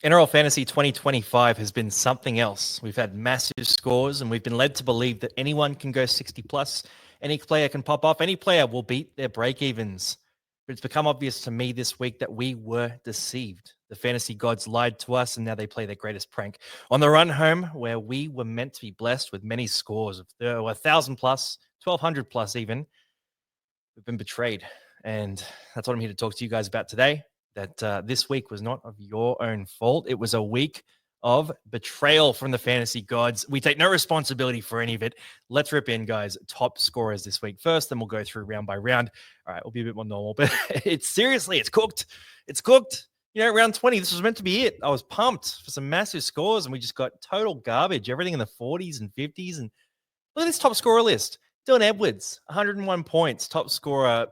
NRL Fantasy 2025 has been something else. We've had massive scores, and we've been led to believe that anyone can go 60 plus. Any player can pop off. Any player will beat their break evens. But it's become obvious to me this week that we were deceived. The fantasy gods lied to us, and now they play their greatest prank. On the run home, where we were meant to be blessed with many scores of 1,000 plus, 1,200 plus even, we've been betrayed. And that's what I'm here to talk to you guys about today. That this week was not of your own fault. It was a week of betrayal from the fantasy gods. We take no responsibility for any of it. Let's rip in, guys. Top scorers this week first, then we'll go through round by round. All right, we'll be a bit more normal, but it's cooked. It's cooked. You know, round 20, this was meant to be it. I was pumped for some massive scores, and we just got total garbage. Everything in the 40s and 50s. And look at this top scorer list. Dylan Edwards, 101 points, top scorer.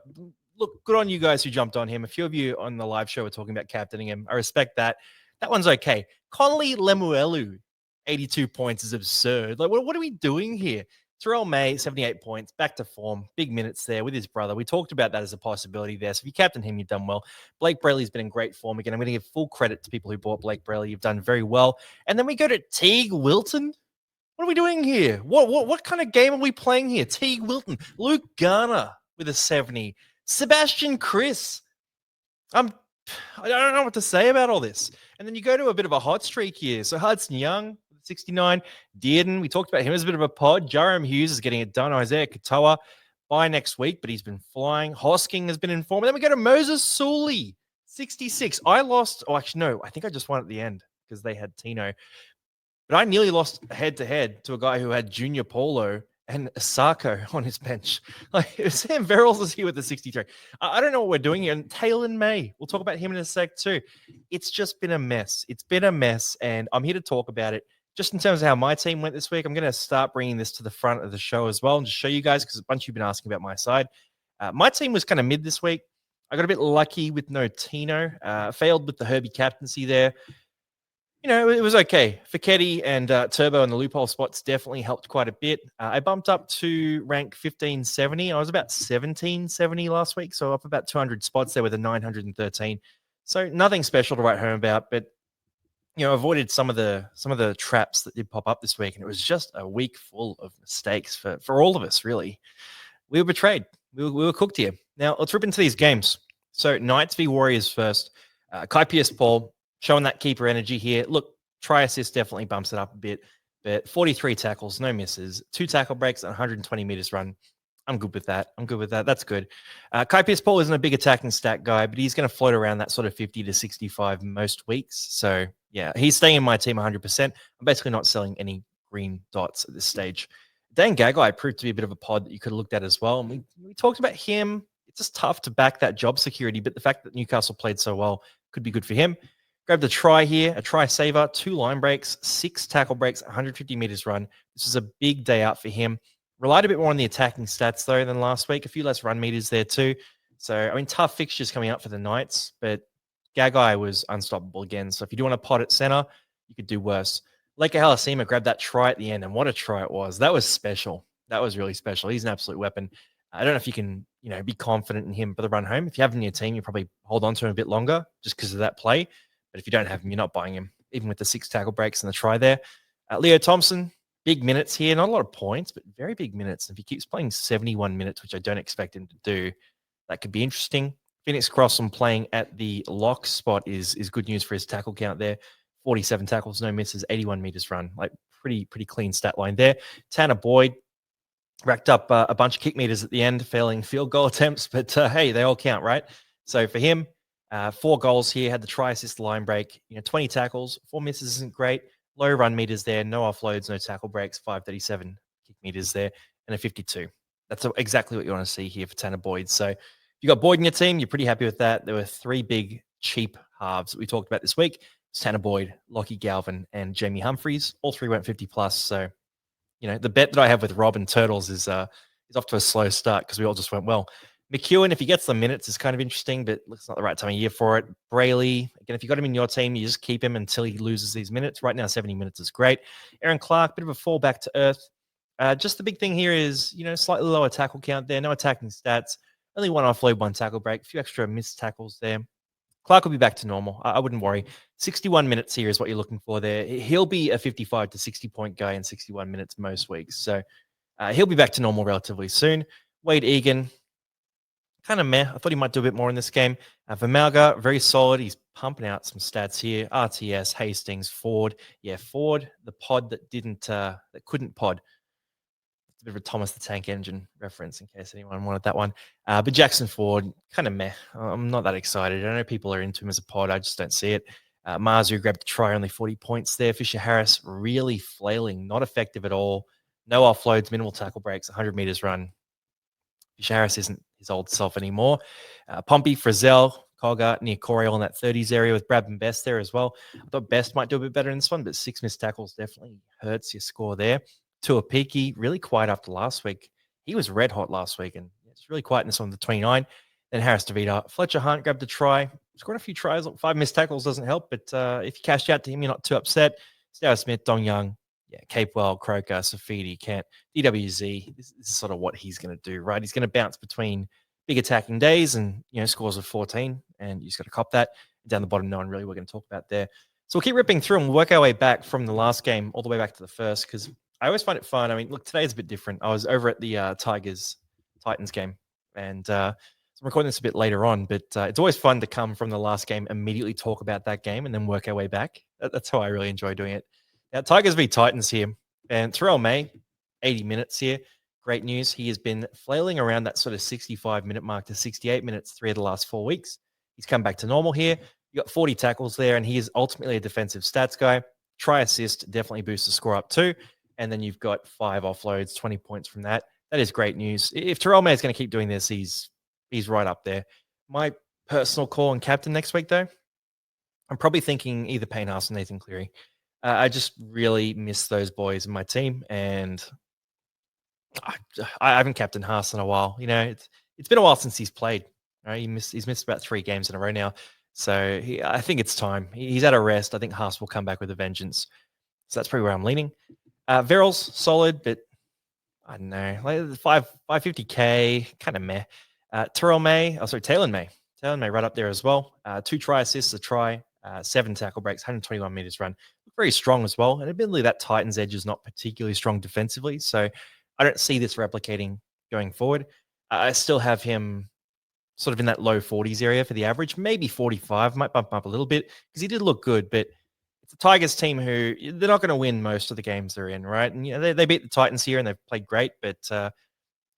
Look, good on you guys who jumped on him. A few of you on the live show were talking about captaining him. I respect that. That one's okay. Connolly Lemuelu, 82 points is absurd. Like, what are we doing here? Terrell May, 78 points, back to form. Big minutes there with his brother. We talked about that as a possibility there. So if you captain him, you've done well. Blake Brayley's been in great form again. I'm going to give full credit to people who bought Blake Brayley. You've done very well. And then we go to Teague Wilton. What are we doing here? What kind of game are we playing here? Teague Wilton, Luke Garner with a 70, Sebastian Chris. I don't know what to say about all this. And then you go to a bit of a hot streak here. So Hudson Young, 69, Dearden, we talked about him as a bit of a pod. Jerome Hughes is getting it done. Isaiah Katoa by next week, but he's been flying. Hosking has been in form. And then we go to Moses Sully, 66. I lost. Oh, actually, no. I think I just won at the end because they had Tino. But I nearly lost head-to-head to a guy who had Junior Paulo and Asako on his bench. Like, Sam Verrills is here with the 63. I don't know what we're doing here. And Taylor May, we'll talk about him in a sec too. It's just been a mess. It's been a mess, and I'm here to talk about it. Just in terms of how my team went this week, I'm going to start bringing this to the front of the show as well and just show you guys, because a bunch of you have been asking about my side. My team was kind of mid this week. I got a bit lucky with no Tino. Failed with the Herbie captaincy there. You know, it was okay. Fichetti and Turbo and the loophole spots definitely helped quite a bit. I bumped up to rank 1570. I was about 1770 last week, so up about 200 spots there with a 913. So nothing special to write home about, but you know, avoided some of the traps that did pop up this week, and it was just a week full of mistakes for all of us. Really, we were betrayed. We were cooked here. Now let's rip into these games. So Knights v Warriors first. Kai Pierce-Paul showing that keeper energy here. Look, try assist definitely bumps it up a bit, but 43 tackles, no misses, 2 tackle breaks, and 120 meters run. I'm good with that. That's good. Kai Pierce-Paul isn't a big attacking stat guy, but he's going to float around that sort of 50 to 65 most weeks. So, yeah, he's staying in my team 100%. I'm basically not selling any green dots at this stage. Dan Gagai proved to be a bit of a pod that you could have looked at as well. And we talked about him. It's just tough to back that job security, but the fact that Newcastle played so well could be good for him. Grabbed a try here, a try saver, 2 line breaks, 6 tackle breaks, 150 meters run. This is a big day out for him. Relied a bit more on the attacking stats, though, than last week. A few less run meters there, too. So, I mean, tough fixtures coming up for the Knights, but Gagai was unstoppable again. So, if you do want to pot at center, you could do worse. Leka Halasima grabbed that try at the end, and what a try it was. That was special. That was really special. He's an absolute weapon. I don't know if you can, be confident in him for the run home. If you have him in your team, you probably hold on to him a bit longer just because of that play. But if you don't have him, you're not buying him, even with the 6 tackle breaks and the try there. Leo Thompson, big minutes here. Not a lot of points, but very big minutes. If he keeps playing 71 minutes, which I don't expect him to do, that could be interesting. Phoenix Crossan playing at the lock spot is good news for his tackle count there. 47 tackles, no misses, 81 meters run. Like pretty clean stat line there. Tanner Boyd racked up a bunch of kick meters at the end, failing field goal attempts, but hey, they all count, right? So for him, 4 goals here, had the try assist line break, 20 tackles, 4 misses isn't great. Low run meters there, no offloads, no tackle breaks, 537 kick meters there, and a 52. That's exactly what you want to see here for Tanner Boyd. So if you got Boyd in your team, you're pretty happy with that. There were 3 big, cheap halves that we talked about this week. It's Tanner Boyd, Lockie Galvin, and Jamie Humphreys. All 3 went 50 plus. So, the bet that I have with Rob and Turtles is off to a slow start because we all just went well. McEwen, if he gets the minutes, is kind of interesting, but it's not the right time of year for it. Brayley, again, if you got him in your team, you just keep him until he loses these minutes. Right now, 70 minutes is great. Aaron Clark, bit of a fall back to earth. Just the big thing here is, slightly lower tackle count there, no attacking stats, only 1 offload, 1 tackle break, a few extra missed tackles there. Clark will be back to normal. I wouldn't worry. 61 minutes here is what you're looking for there. He'll be a 55 to 60 point guy in 61 minutes most weeks. So he'll be back to normal relatively soon. Wade Egan, kind of meh. I thought he might do a bit more in this game. Vermalga, very solid. He's pumping out some stats here. RTS, Hastings, Ford. Yeah, Ford, the pod that couldn't pod. It's a bit of a Thomas the Tank Engine reference in case anyone wanted that one. But Jackson Ford, kind of meh. I'm not that excited. I know people are into him as a pod. I just don't see it. Marzu grabbed a try, only 40 points there. Fisher Harris really flailing, not effective at all. No offloads, minimal tackle breaks, 100 meters run. Fisher Harris isn't his old self anymore. Pompey, Frizzell, Cogger, near Corey all in that 30s area with Brad and Best there as well. I thought Best might do a bit better in this one, but 6 missed tackles definitely hurts your score there. Tuapiki, really quiet after last week. He was red hot last week, and it's really quiet in this one, the 29. Then Harris DeVita. Fletcher Hunt grabbed a try. Scored a few tries. 5 missed tackles doesn't help, but if you cashed out to him, you're not too upset. Stow Smith, Dong Young, Capewell, Croker, Safidi, Kent, DWZ. This is sort of what he's going to do, right? He's going to bounce between big attacking days and, scores of 14, and you just got to cop that. Down the bottom, no one really we're going to talk about there. So we'll keep ripping through and we'll work our way back from the last game all the way back to the first, because I always find it fun. I mean, look, today's a bit different. I was over at the Tigers-Titans game, and so I'm recording this a bit later on, but it's always fun to come from the last game, immediately talk about that game, and then work our way back. That's how I really enjoy doing it. Now, Tigers v Titans here, and Terrell May, 80 minutes here. Great news. He has been flailing around that sort of 65-minute mark to 68 minutes 3 of the last 4 weeks. He's come back to normal here. You got 40 tackles there, and he is ultimately a defensive stats guy. Try assist definitely boosts the score up too. And then you've got 5 offloads, 20 points from that. That is great news. If Terrell May is going to keep doing this, he's right up there. My personal call and captain next week, though, I'm probably thinking either Payne Haas or Nathan Cleary. I just really miss those boys in my team, and I haven't captained Haas in a while. It's been a while since he's played. Right? He's missed about 3 games in a row now, so I think it's time. He's at a rest. I think Haas will come back with a vengeance. So that's probably where I'm leaning. Verrills solid, but I don't know, like 550k, kind of meh. Taylor May right up there as well. 2 try assists, a try. 7 tackle breaks, 121 meters run. Very strong as well. And admittedly, that Titans edge is not particularly strong defensively. So I don't see this replicating going forward. I still have him sort of in that low 40s area for the average, maybe 45, might bump him up a little bit because he did look good. But it's a Tigers team who they're not going to win most of the games they're in, right? And they beat the Titans here and they've played great, but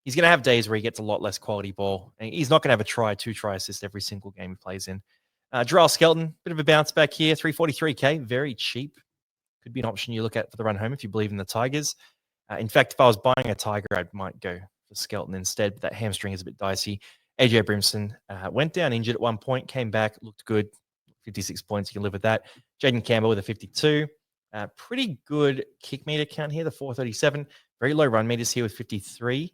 he's going to have days where he gets a lot less quality ball. And he's not going to have a 2 try assist every single game he plays in. Jarrell Skelton, bit of a bounce back here, 343k, very cheap. Could be an option you look at for the run home if you believe in the Tigers. In fact, if I was buying a Tiger, I might go for Skelton instead, but that hamstring is a bit dicey. AJ Brimson went down injured at one point, came back, looked good, 56 points, you can live with that. Jaden Campbell with a 52. Pretty good kick meter count here, the 437. Very low run meters here with 53.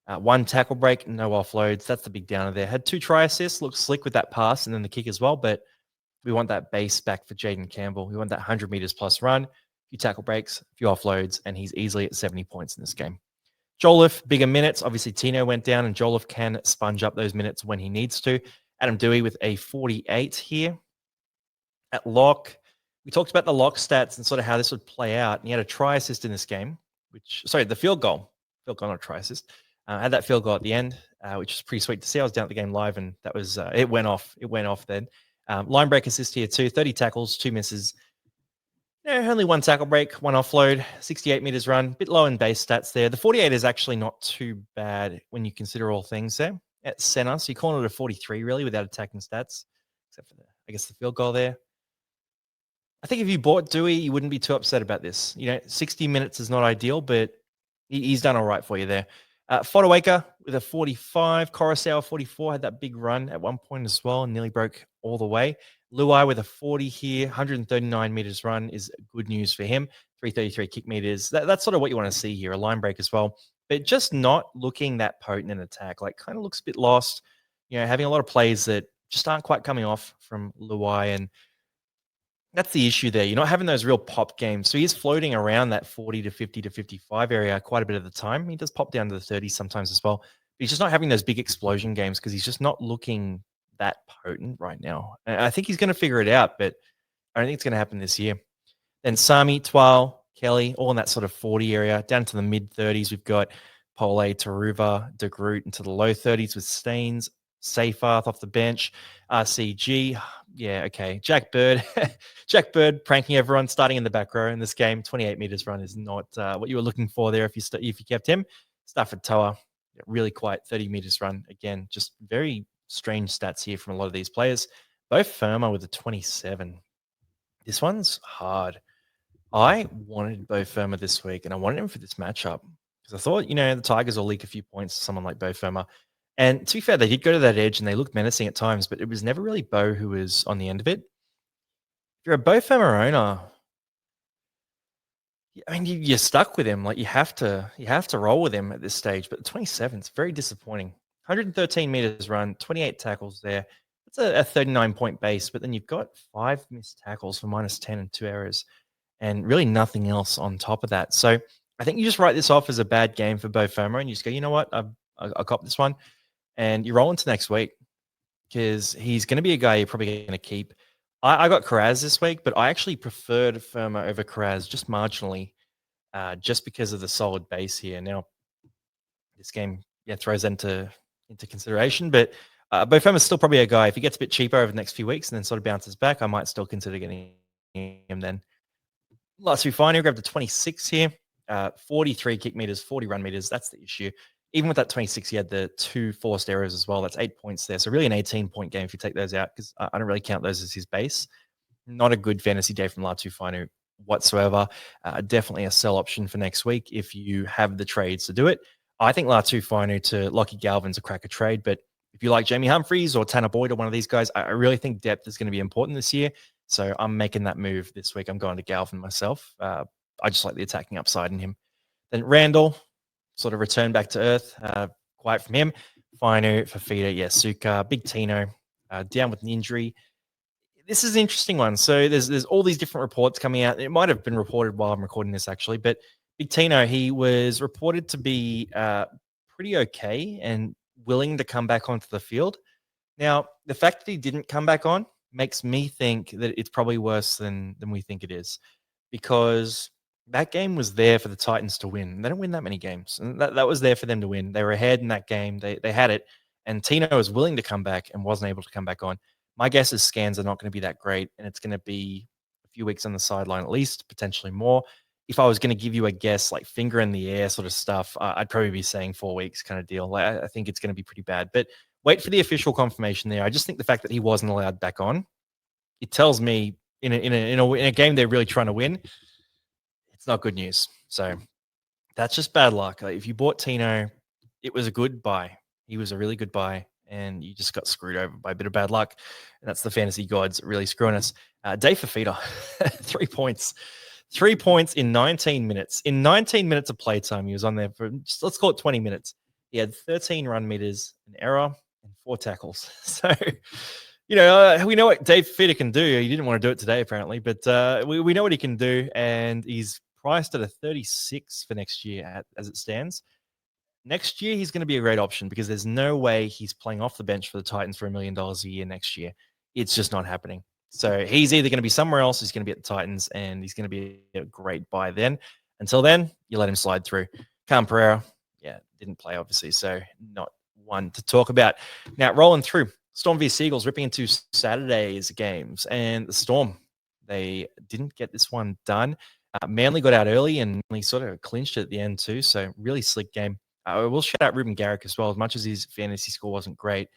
1 tackle break, no offloads. That's the big downer there. Had 2 try assists, looked slick with that pass and then the kick as well, but we want that base back for Jaden Campbell. We want that 100 meters plus run, a few tackle breaks, a few offloads, and he's easily at 70 points in this game. Jolliffe, bigger minutes. Obviously, Tino went down, and Jolliffe can sponge up those minutes when he needs to. Adam Dewey with a 48 here. At lock, we talked about the lock stats and sort of how this would play out. And he had a try assist in this game, the field goal. Field goal, not a try assist. Had that field goal at the end, which was pretty sweet to see. I was down at the game live, and that was it went off. It went off then. Line break assist here too. 30 tackles, 2 misses. Only 1 tackle break, 1 offload, 68 meters run. Bit low in base stats there. The 48 is actually not too bad when you consider all things there. At center, so you're calling it a 43 really without attacking stats, except for the field goal there. I think if you bought Dewey, you wouldn't be too upset about this. 60 minutes is not ideal, but he's done all right for you there. Fodawaker with a 45. Coruscant 44 had that big run at one point as well and nearly broke all the way. Luai with a 40 here, 139 meters run is good news for him. 333 kick meters. That's sort of what you want to see here, a line break as well. But just not looking that potent in attack. Like kind of looks a bit lost. Having a lot of plays that just aren't quite coming off from Luai, and that's the issue there. You're not having those real pop games. So he's floating around that 40 to 50 to 55 area quite a bit of the time. He does pop down to the 30s sometimes as well. But he's just not having those big explosion games because he's just not looking that potent right now. And I think he's going to figure it out, but I don't think it's going to happen this year. Then Sami, Twal, Kelly, all in that sort of 40 area. Down to the mid-30s, we've got Pole, Taruva, De Groot into the low 30s with Staines, Seyfarth off the bench, RCG. Yeah, okay. Jack Bird. Jack Bird pranking everyone, starting in the back row in this game. 28 meters run is not what you were looking for there if you kept him. Stafford Toa, really quiet 30 meters run. Again, just very strange stats here from a lot of these players. Both Firma with a 27. This one's hard. I wanted Bo Firma this week, and I wanted him for this matchup because I thought, the Tigers will leak a few points to someone like Bo Firma. And to be fair, they did go to that edge and they looked menacing at times, but it was never really Bo who was on the end of it. If you're a Bo Firma owner, I mean, you're stuck with him. Like you have to roll with him at this stage. But the 27 is very disappointing. 113 meters run, 28 tackles there. It's a 39-point base, but then you've got 5 missed tackles for -10 and 2 errors, and really nothing else on top of that. So I think you just write this off as a bad game for Bo Firma, and you just go, you know what, I cop this one, and you roll into next week because he's going to be a guy you're probably going to keep. I got Karaz this week, but I actually preferred Firma over Karaz just marginally, just because of the solid base here. Now, this game throws into consideration, but Bo Firma's still probably a guy. If he gets a bit cheaper over the next few weeks and then sort of bounces back, I might still consider getting him then. Last few final, grabbed a 26 here, 43 kick meters, 40 run meters. That's the issue. Even with that 26, he had the 2 forced errors as well. That's 8 points there. So really an 18-point game if you take those out, because I don't really count those as his base. Not a good fantasy day from Latu Finu whatsoever. Definitely a sell option for next week if you have the trades to do it. I think Latu Finu to Lockie Galvin's a cracker trade, but if you like Jamie Humphries or Tanner Boyd or one of these guys, I really think depth is going to be important this year. So I'm making that move this week. I'm going to Galvin myself. I just like the attacking upside in him. Then Randall, sort of return back to earth. Quiet from him. Finu, Fafita, Suka, Big Tino, down with an injury. This is an interesting one. So there's all these different reports coming out. It might have been reported while I'm recording this, actually. But Big Tino, he was reported to be pretty okay and willing to come back onto the field. Now, the fact that he didn't come back on makes me think that it's probably worse than we think it is, because that game was there for the Titans to win. They don't win that many games, and that was there for them to win. They were ahead in that game. They had it, and Tino was willing to come back and wasn't able to come back on. My guess is scans are not going to be that great, and it's going to be a few weeks on the sideline at least, potentially more. If I was going to give you a guess, like finger in the air sort of stuff, I'd probably be saying 4 weeks kind of deal. Like, I think it's going to be pretty bad, but wait for the official confirmation there. I just think the fact that he wasn't allowed back on, it tells me in a game they're really trying to win, it's not good news. So that's just bad luck. Like, if you bought Tino, it was a good buy. He was a really good buy, and you just got screwed over by a bit of bad luck. And that's the fantasy gods really screwing us. Dave Fafita, 3 points. 3 points in 19 minutes. In 19 minutes of playtime, he was on there for, just, let's call it 20 minutes. He had 13 run meters, an error, and 4 tackles. So, we know what Dave Fafita can do. He didn't want to do it today, apparently, but we know what he can do, and he's priced at a 36 for next year as it stands. Next year, he's going to be a great option because there's no way he's playing off the bench for the Titans for $1 million a year next year. It's just not happening. So he's either going to be somewhere else, he's going to be at the Titans, and he's going to be a great buy then. Until then, you let him slide through. Cam Pereira, didn't play, obviously, so not one to talk about. Now, rolling through, Storm v Seagulls, ripping into Saturday's games, and the Storm, they didn't get this one done. Manly got out early and he sort of clinched it at the end too, so really slick game. I will shout out Ruben Garrick as well. As much as his fantasy score wasn't great,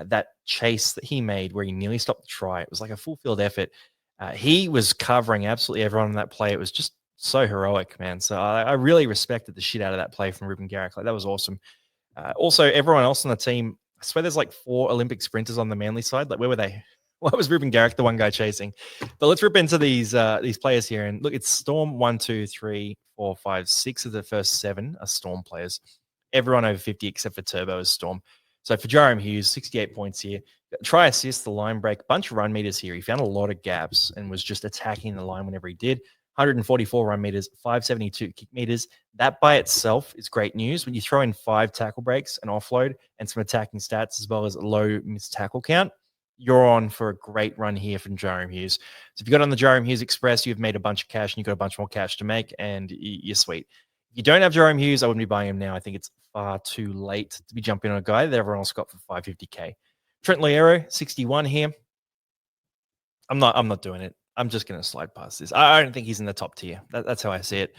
that chase that he made where he nearly stopped the try, it was like a full field effort. He was covering absolutely everyone in that play. It was just so heroic, man. So I really respected the shit out of that play from Ruben Garrick. Like, that was awesome. Also, everyone else on the team, I swear there's like 4 Olympic sprinters on the Manly side. Like, where were they? Why was Ruben Garrick the one guy chasing? But let's rip into these players here. And look, it's Storm 1, 2, 3, 4, 5, 6 of the first 7 are Storm players. Everyone over 50 except for Turbo is Storm. So for Jarom Hughes, 68 points here. Try assist, the line break, bunch of run meters here. He found a lot of gaps and was just attacking the line whenever he did. 144 run meters, 572 kick meters. That by itself is great news. When you throw in 5 tackle breaks, an offload, and some attacking stats, as well as a low missed tackle count, you're on for a great run here from Jerome Hughes. So if you got on the Jerome Hughes Express, you've made a bunch of cash and you've got a bunch more cash to make, and you're sweet. If you don't have Jerome Hughes, I wouldn't be buying him now. I think it's far too late to be jumping on a guy that everyone else got for 550K. Trent Loiero, 61 here. I'm not doing it. I'm just going to slide past this. I don't think he's in the top tier. That's how I see it.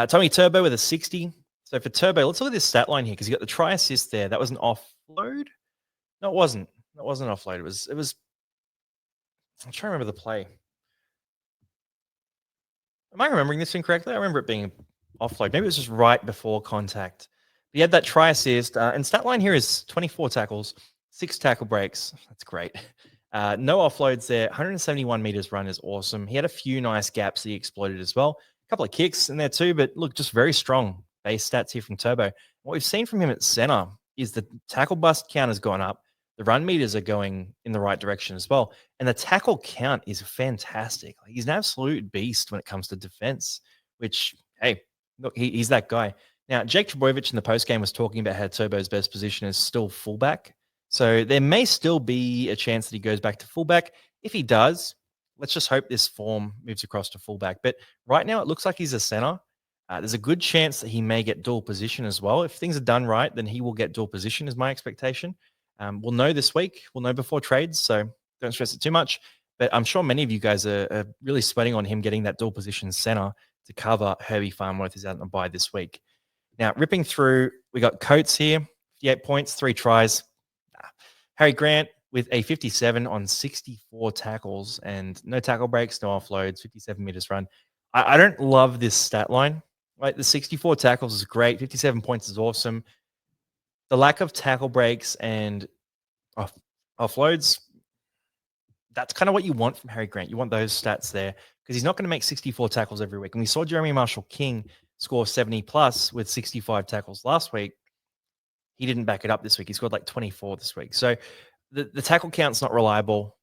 Tommy Turbo with a 60. So for Turbo, let's look at this stat line here because you got the try assist there. That was an offload. No, it wasn't. That wasn't an offload. It was. I'm trying to remember the play. Am I remembering this incorrectly? I remember it being offload. Maybe it was just right before contact. But he had that try assist, and stat line here is 24 tackles, 6 tackle breaks. That's great. No offloads there. 171 meters run is awesome. He had a few nice gaps that he exploited as well. A couple of kicks in there too, but look, just very strong base stats here from Turbo. What we've seen from him at center is the tackle bust count has gone up. The run meters are going in the right direction as well. And the tackle count is fantastic. He's an absolute beast when it comes to defense, which, hey, look, he's that guy. Now, Jake Trebojevic in the postgame was talking about how Turbo's best position is still fullback. So there may still be a chance that he goes back to fullback. If he does, let's just hope this form moves across to fullback. But right now, it looks like he's a center. There's a good chance that he may get dual position as well. If things are done right, then he will get dual position, is my expectation. We'll know this week. We'll know before trades, so don't stress it too much. But I'm sure many of you guys are really sweating on him getting that dual position center to cover Herbie Farnworth is out on the bye this week. Now, ripping through, we got Coates here, 58 points, 3 tries. Harry Grant with a 57 on 64 tackles and no tackle breaks, no offloads, 57 meters run. I don't love this stat line. Right, the 64 tackles is great. 57 points is awesome. The lack of tackle breaks and offloads, that's kind of what you want from Harry Grant. You want those stats there because he's not going to make 64 tackles every week. And we saw Jeremy Marshall-King score 70 plus with 65 tackles last week. He didn't back it up this week. He scored like 24 this week. So the tackle count's not reliable.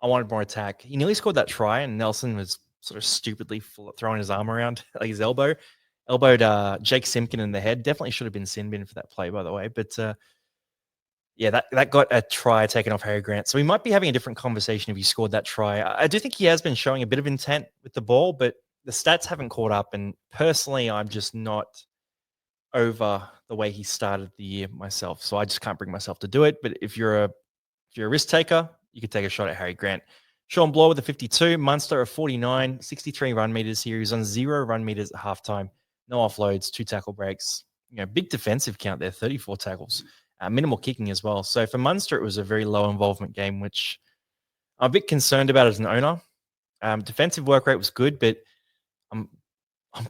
I wanted more attack. He nearly scored that try, and Nelson was sort of stupidly throwing his arm around, like his elbowed Jake Simpkin in the head. Definitely should have been sin bin for that play, by the way. But yeah, that got a try taken off Harry Grant. So we might be having a different conversation if he scored that try. I do think he has been showing a bit of intent with the ball, but the stats haven't caught up. And personally, I'm just not over the way he started the year myself. So I just can't bring myself to do it. But if you're a risk taker, you could take a shot at Harry Grant. Sean Bloor with a 52, Munster a 49, 63 run meters here. He's on 0 run meters at halftime. No offloads, 2 tackle breaks. Big defensive count there, 34 tackles. Minimal kicking as well. So for Munster, it was a very low involvement game, which I'm a bit concerned about as an owner. Defensive work rate was good, but I'm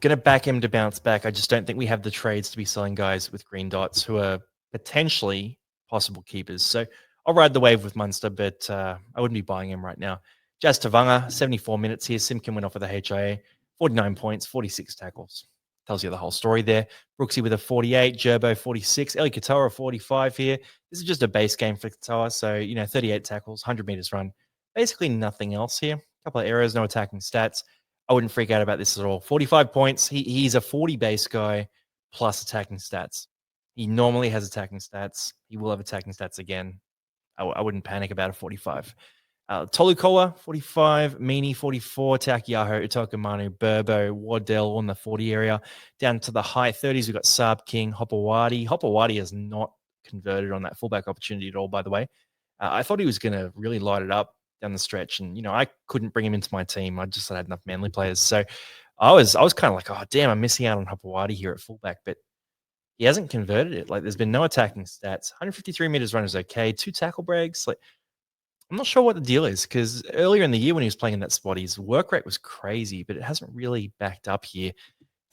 going to back him to bounce back. I just don't think we have the trades to be selling guys with green dots who are potentially possible keepers. So I'll ride the wave with Munster, but I wouldn't be buying him right now. Jazz Tavanga, 74 minutes here. Simpkin went off with a HIA, 49 points, 46 tackles. Tells you the whole story there. Brooksy with a 48, Gerbo 46, Eli Katoa 45 here. This is just a base game for Katoa. So, 38 tackles, 100 meters run. Basically nothing else here. A couple of errors, no attacking stats. I wouldn't freak out about this at all. 45 points. He's a 40 base guy plus attacking stats. He normally has attacking stats. He will have attacking stats again. I wouldn't panic about a 45. Tolukoa, 45, Meany, 44, Takiaho, Utokamanu, Burbo, Waddell on the 40 area. Down to the high 30s, we've got Saab King, Hopewadi. Hopewadi has not converted on that fullback opportunity at all, by the way. I thought he was going to really light it up down the stretch, and I couldn't bring him into my team. I just had enough Manly players, so I was kind of like, oh damn, I'm missing out on Hopewadi here at fullback, but he hasn't converted it. Like, there's been no attacking stats. 153 meters run is okay. 2 tackle breaks. Like, I'm not sure what the deal is, because earlier in the year when he was playing in that spot, his work rate was crazy, but it hasn't really backed up here.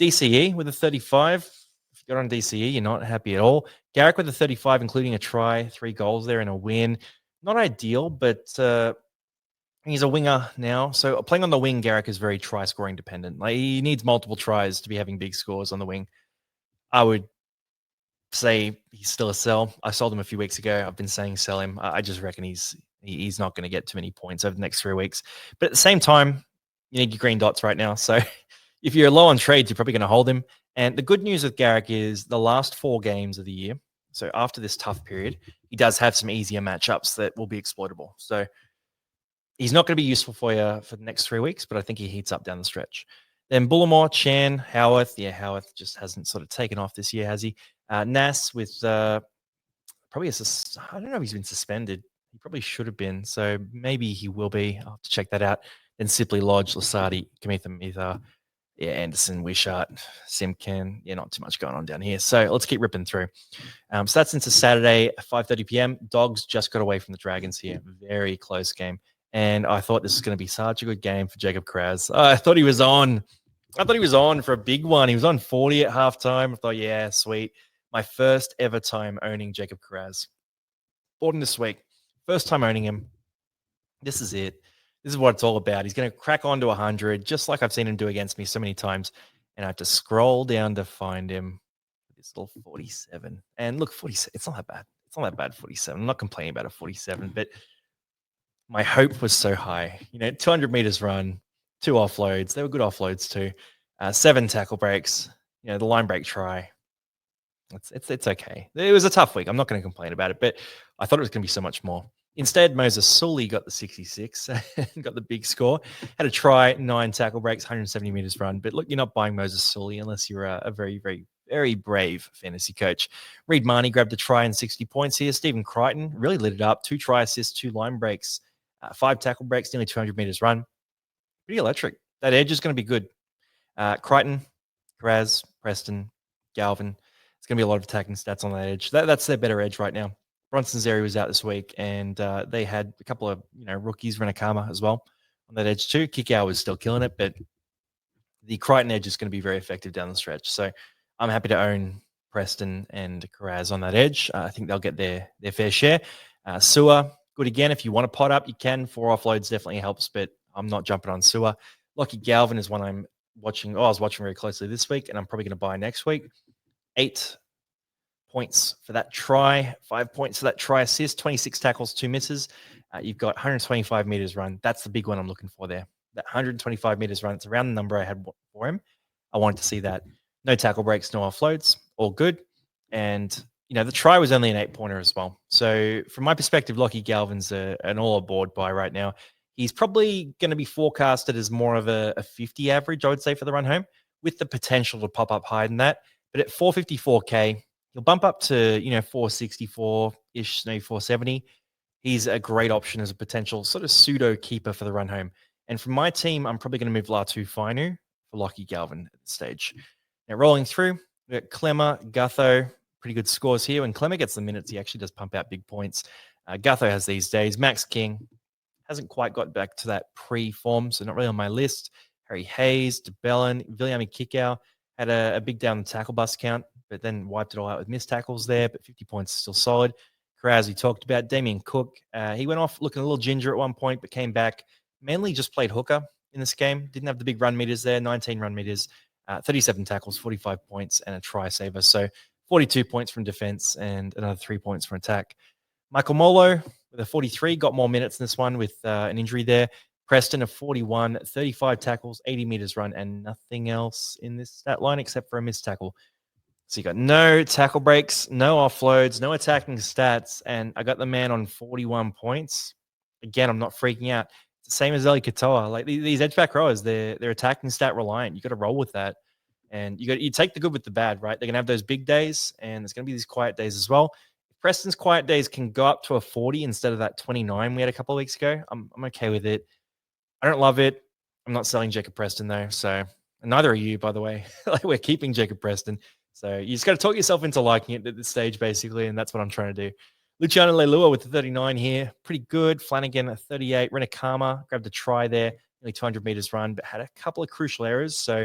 DCE with a 35. If you got on DCE, you're not happy at all. Garrick with a 35, including a try, 3 goals there and a win. Not ideal, but he's a winger now. So playing on the wing, Garrick is very try scoring dependent. Like, he needs multiple tries to be having big scores on the wing. I would say he's still a sell. I sold him a few weeks ago. I've been saying sell him. I just reckon he's not going to get too many points over the next 3 weeks. But at the same time, you need your green dots right now. So if you're low on trades, you're probably going to hold him. And the good news with Garrick is the last 4 games of the year, so after this tough period, he does have some easier matchups that will be exploitable. So He's not going to be useful for you for the next 3 weeks, but I think he heats up down the stretch. Then Bullimore, Chan, Howarth. Yeah, Howarth just hasn't sort of taken off this year, has he? Nas with probably I don't know if he's been suspended. He probably should have been. So maybe he will be. I'll have to check that out. Then Sipley, Lodge, Lasardi, Kamitha Mitha, yeah, Anderson, Wishart, Simkin. Yeah, not too much going on down here. So let's keep ripping through. So that's into Saturday, 5:30 p.m. Dogs just got away from the Dragons here. Very close game. And I thought this was going to be such a good game for Jacob Kraz. I thought he was on. I thought he was on for a big one. He was on 40 at halftime. I thought, yeah, sweet. My first ever time owning Jacob Kraz. Bought him this week. First time owning him. This is it. This is what it's all about. He's going to crack on to 100, just like I've seen him do against me so many times. And I have to scroll down to find him. This little 47. And look, 47, it's not that bad. It's not that bad, 47. I'm not complaining about a 47, but my hope was so high. 200 meters run, 2 offloads. They were good offloads too. 7 tackle breaks. The line break try. It's okay. It was a tough week. I'm not going to complain about it, but I thought it was going to be so much more. Instead, Moses Sully got the 66, got the big score. Had a try, 9 tackle breaks, 170 meters run. But look, you're not buying Moses Sully unless you're a very, very, very brave fantasy coach. Reed Marnie grabbed a try and 60 points here. Stephen Crichton really lit it up. 2 try assists, 2 line breaks, 5 tackle breaks, nearly 200 meters run. Pretty electric. That edge is going to be good. Crichton, Kraz, Preston, Galvin. It's going to be a lot of attacking stats on that edge. That's their better edge right now. Bronson Zeri was out this week, and they had a couple of rookies, Renakama as well, on that edge too. Kickout was still killing it, but the Crichton edge is going to be very effective down the stretch. So I'm happy to own Preston and Karaz on that edge. I think they'll get their fair share. Sewer, good again. If you want to pot up, you can. 4 offloads definitely helps, but I'm not jumping on Sewer. Lockie Galvin is one I'm watching. I was watching very closely this week, and I'm probably going to buy next week. 8 points for that try, 5 points for that try assist, 26 tackles, 2 misses. You've got 125 meters run. That's the big one I'm looking for there. That 125 meters run. It's around the number I had for him. I wanted to see that. No tackle breaks, no offloads, all good. And the try was only an 8-pointer as well. So from my perspective, Lockie Galvin's an all-aboard buy right now. He's probably going to be forecasted as more of a 50 average, I would say, for the run home, with the potential to pop up higher than that. But at 454K, he'll bump up to 464-ish, maybe 470. He's a great option as a potential sort of pseudo keeper for the run home. And from my team, I'm probably going to move Latu Fainu for Lockie Galvin at this stage. Now rolling through, we got Clemmer, Gutho, pretty good scores here. When Clemmer gets the minutes, he actually does pump out big points. Gutho has these days. Max King hasn't quite got back to that pre-form, so not really on my list. Harry Hayes, DeBellin, Viliami Kickow had a big down the tackle bus count, but then wiped it all out with missed tackles there, but 50 points is still solid. Karaz, we talked about. Damien Cook, he went off looking a little ginger at one point, but came back. Mainly just played hooker in this game. Didn't have the big run meters there, 19 run meters, 37 tackles, 45 points, and a try saver. So 42 points from defense and another 3 points from attack. Michael Molo with a 43, got more minutes in this one with an injury there. Preston, a 41, 35 tackles, 80 meters run, and nothing else in this stat line except for a missed tackle. So you got no tackle breaks, no offloads, no attacking stats, and I got the man on 41 points. Again, I'm not freaking out. It's the same as Eli Katoa. Like these edge back rowers, they're attacking stat reliant. You got to roll with that, and you take the good with the bad, right? They're gonna have those big days, and there's gonna be these quiet days as well. If Preston's quiet days can go up to a 40 instead of that 29 we had a couple of weeks ago, I'm okay with it. I don't love it. I'm not selling Jacob Preston though, so neither are you, by the way. Like we're keeping Jacob Preston. So you just got to talk yourself into liking it at this stage, basically, and that's what I'm trying to do. Luciano Leilua with the 39 here, pretty good. Flanagan at 38. Renakama grabbed a try there, nearly 200 meters run, but had a couple of crucial errors. So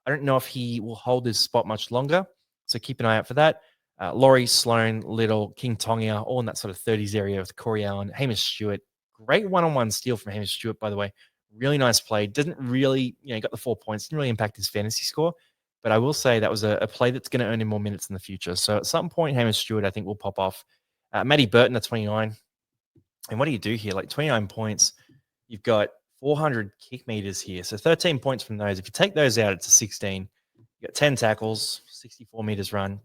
I don't know if he will hold his spot much longer. So keep an eye out for that. Laurie, Sloan, Little, King Tongia, all in that sort of 30s area with Corey Allen, Hamish Stewart. Great one-on-one steal from Hamish Stewart, by the way. Really nice play. Doesn't really, got the 4 points. Didn't really impact his fantasy score. But I will say that was a play that's going to earn him more minutes in the future. So at some point, Hamish Stewart, I think, will pop off. Matty Burton at 29. And what do you do here? Like 29 points. You've got 400 kick meters here. So 13 points from those. If you take those out, it's a 16. You got 10 tackles, 64 meters run.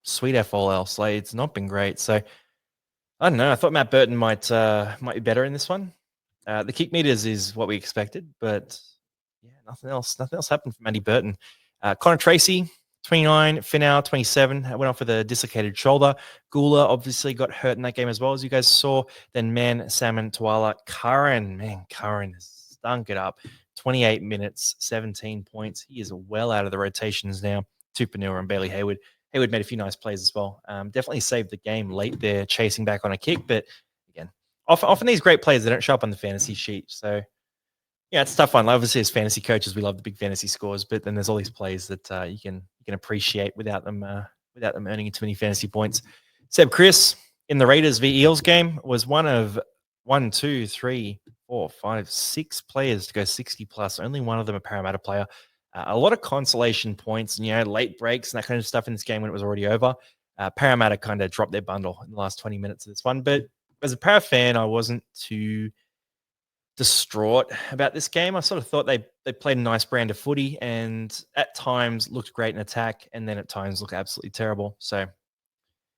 Sweet F all else. Like, it's not been great. So I don't know. I thought Matt Burton might be better in this one. The kick meters is what we expected, but yeah, nothing else happened from Andy Burton. Connor Tracy, 29, Finau, 27, went off with a dislocated shoulder. Gula obviously got hurt in that game as well, as you guys saw. Then Salmon, Tuala, Curran has stunk it up. 28 minutes, 17 points. He is well out of the rotations now. Tupanua and Bailey Hayward. Hayward made a few nice plays as well. Definitely saved the game late there, chasing back on a kick. But again, often these great players, they don't show up on the fantasy sheet. So yeah, it's a tough one. Obviously, as fantasy coaches, we love the big fantasy scores, but then there's all these plays that you can appreciate without them earning too many fantasy points. Seb Chris in the Raiders v Eels game was one of 6 players to go 60 plus. Only one of them a Parramatta player. A lot of consolation points and late breaks and that kind of stuff in this game when it was already over. Parramatta kind of dropped their bundle in the last 20 minutes of this one, but as a Para fan, I wasn't too distraught about this game. I sort of thought they played a nice brand of footy and at times looked great in attack and then at times looked absolutely terrible. So,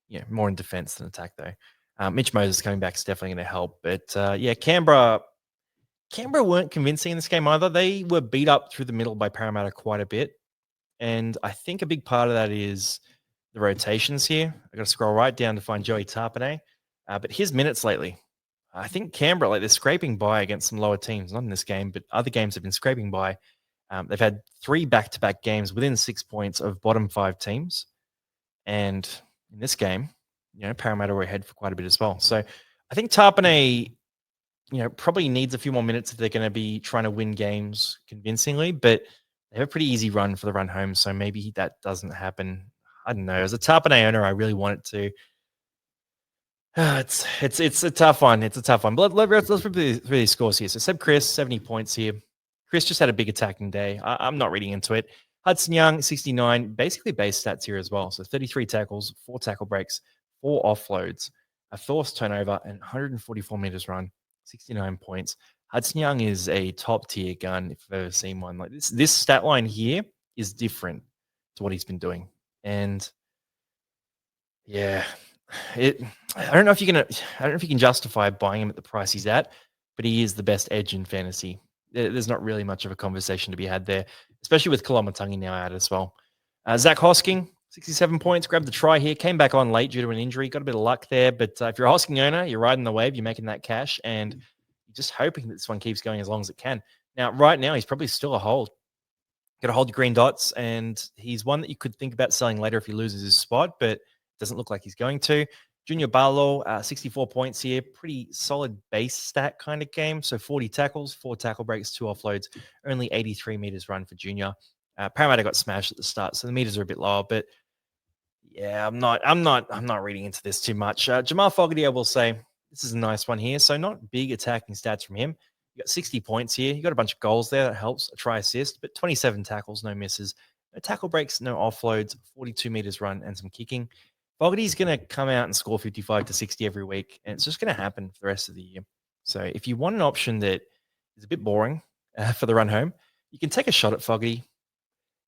yeah, more in defense than attack though. Mitch Moses coming back is definitely going to help. But yeah, Canberra weren't convincing in this game either. They were beat up through the middle by Parramatta quite a bit. And I think a big part of that is the rotations here. I got to scroll right down to find Joey Tarpanay. But his minutes lately, I think Canberra, they're scraping by against some lower teams, not in this game, but other games have been scraping by. They've had 3 back-to-back games within 6 points of bottom 5 teams. And in this game, Parramatta were ahead for quite a bit as well. So I think Tarpanay, probably needs a few more minutes if they're going to be trying to win games convincingly, but they have a pretty easy run for the run home. So maybe that doesn't happen. I don't know. As a Tarpanay owner, I really want it to. It's a tough one. It's a tough one. But let's rip through these scores here. So Seb Chris, 70 points here. Chris just had a big attacking day. I'm not reading into it. Hudson Young, 69, basically base stats here as well. So 33 tackles, 4 tackle breaks, 4 offloads, a forced turnover, and 144 meters run, 69 points. Hudson Young is a top tier gun if I've ever seen one. Like this stat line here is different to what he's been doing. And yeah, I don't know if you can justify buying him at the price he's at, but he is the best edge in fantasy. There's not really much of a conversation to be had there, especially with Kolomatangi now out as well. Zach Hosking, 67 points, grabbed the try here, came back on late due to an injury, got a bit of luck there. But if you're a Hosking owner, you're riding the wave, you're making that cash, and you're just hoping that this one keeps going as long as it can. Now, right now, he's probably still a hold. Got to hold your green dots, and he's one that you could think about selling later if he loses his spot, but doesn't look like he's going to. Junior Barlow, 64 points here. Pretty solid base stat kind of game. So 40 tackles, 4 tackle breaks, 2 offloads, only 83 meters run for Junior. Parramatta got smashed at the start, so the meters are a bit lower. But yeah, I'm not reading into this too much. Jamal Fogarty, I will say, this is a nice one here. So not big attacking stats from him. You got 60 points here. You got a bunch of goals there. That helps. A try assist, but 27 tackles, no misses. No tackle breaks, no offloads, 42 meters run, and some kicking. Fogarty's going to come out and score 55 to 60 every week, and it's just going to happen for the rest of the year. So if you want an option that is a bit boring for the run home, you can take a shot at Fogarty.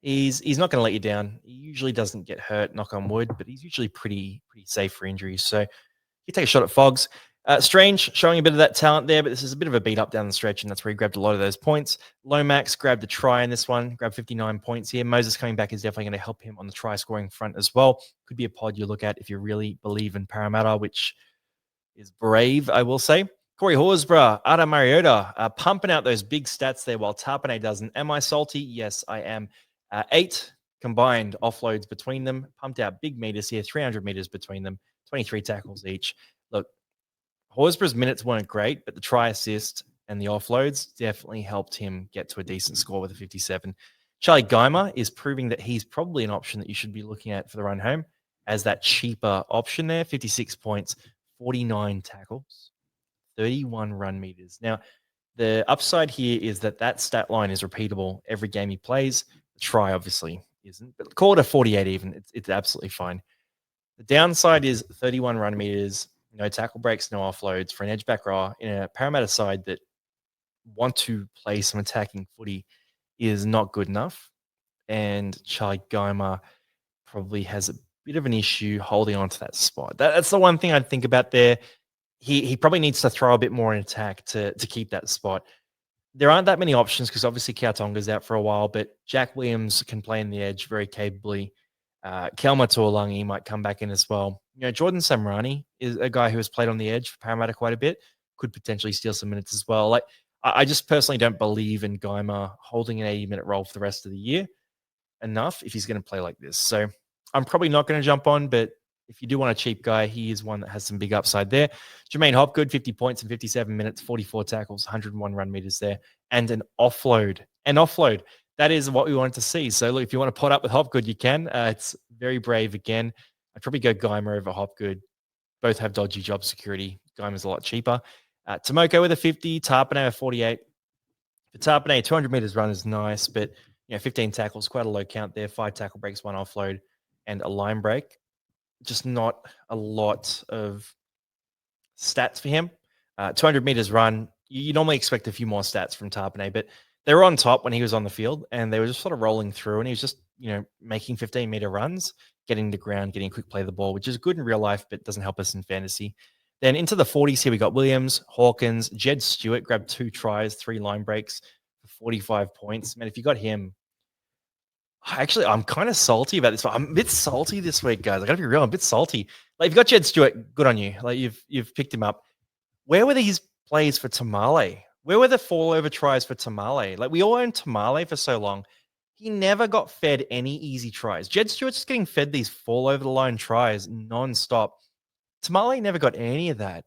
He's not going to let you down. He usually doesn't get hurt, knock on wood, but he's usually pretty safe for injuries. So you take a shot at Fogs. Strange showing a bit of that talent there, but this is a bit of a beat up down the stretch, and that's where he grabbed a lot of those points. Lomax grabbed a try in this one, grabbed 59 points here. Moses coming back is definitely going to help him on the try scoring front as well. Could be a pod you look at if you really believe in Parramatta, which is brave, I will say. Corey Horsburgh, Adam Mariota, pumping out those big stats there while Tarpanay doesn't. Am I salty? Yes, I am. 8 combined offloads between them, pumped out big meters here, 300 meters between them, 23 tackles each. Look, Horsburgh's minutes weren't great, but the try assist and the offloads definitely helped him get to a decent score with a 57. Charlie Geimer is proving that he's probably an option that you should be looking at for the run home as that cheaper option there. 56 points, 49 tackles, 31 run meters. Now, the upside here is that stat line is repeatable every game he plays. The try obviously isn't, but call it a 48 even. It's absolutely fine. The downside is 31 run meters, no tackle breaks, no offloads for an edge back row in a Parramatta side that want to play some attacking footy is not good enough. And Charlie Geimer probably has a bit of an issue holding on to that spot. That's the one thing I'd think about there. he probably needs to throw a bit more in attack to keep that spot. There aren't that many options because obviously Kautonga's out for a while, but Jack Williams can play in the edge very capably. Kelma Tuolangi might come back in as well. Jordan Samrani is a guy who has played on the edge for Parramatta quite a bit, could potentially steal some minutes as well. Like, I just personally don't believe in Geimer holding an 80-minute role for the rest of the year enough if he's going to play like this. So I'm probably not going to jump on, but if you do want a cheap guy, he is one that has some big upside there. Jermaine Hopgood, 50 points in 57 minutes, 44 tackles, 101 run meters there, and an offload. An offload. That is what we wanted to see. So look, if you want to pot up with Hopgood, you can. It's very brave again. I'd probably go Geimer over Hopgood. Both have dodgy job security. Geimer's a lot cheaper. Tomoko with a 50, Tarpanay a 48. For Tarpanay, 200 meters run is nice, but 15 tackles, quite a low count there. 5 tackle breaks, 1 offload, and a line break. Just not a lot of stats for him. 200 meters run, you normally expect a few more stats from Tarpanay, but they were on top when he was on the field, and they were just sort of rolling through, and he was just, making 15-meter runs, getting to ground, getting a quick play of the ball, which is good in real life, but doesn't help us in fantasy. Then into the 40s here, we got Williams, Hawkins, Jed Stewart grabbed 2 tries, 3 line breaks for 45 points. Man, if you got him, actually, I'm kind of salty about this. I'm a bit salty this week, guys. I gotta be real. I'm a bit salty. Like, if you got Jed Stewart, good on you. Like, you've picked him up. Where were these plays for Tamale? Where were the fallover tries for Tamale? Like, we all owned Tamale for so long. He never got fed any easy tries. Jed Stewart's just getting fed these fall over the line tries nonstop. Tamale never got any of that.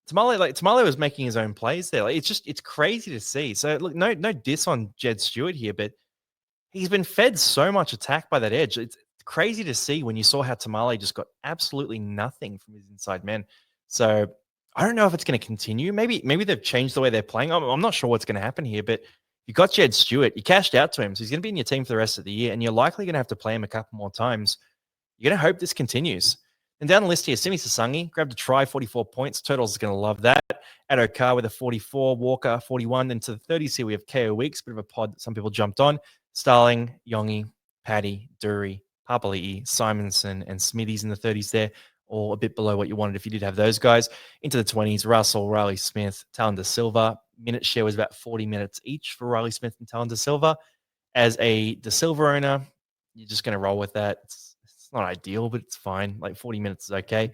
Tamale was making his own plays there. Like, it's crazy to see. So look, no diss on Jed Stewart here, but he's been fed so much attack by that edge. It's crazy to see when you saw how Tamale just got absolutely nothing from his inside men. So I don't know if it's going to continue. Maybe they've changed the way they're playing. I'm not sure what's going to happen here, but you got Jed Stewart. You cashed out to him, so he's going to be in your team for the rest of the year, and you're likely going to have to play him a couple more times. You're going to hope this continues. And down the list here, Simi Sasangi grabbed a try, 44 points. Turtles is going to love that. Addo Carr with a 44, Walker 41. Then to the 30s here, we have KO Weeks, bit of a pod that some people jumped on. Starling, Yongi, Paddy, Dury, Papali'i, Simonson, and Smithies in the 30s there, all a bit below what you wanted if you did have those guys. Into the 20s, Russell, Riley Smith, Talon De Silva. Minute share was about 40 minutes each for Riley Smith and Talon De Silva. As a De Silva owner, you're just going to roll with that. It's not ideal, but it's fine. Like 40 minutes is okay.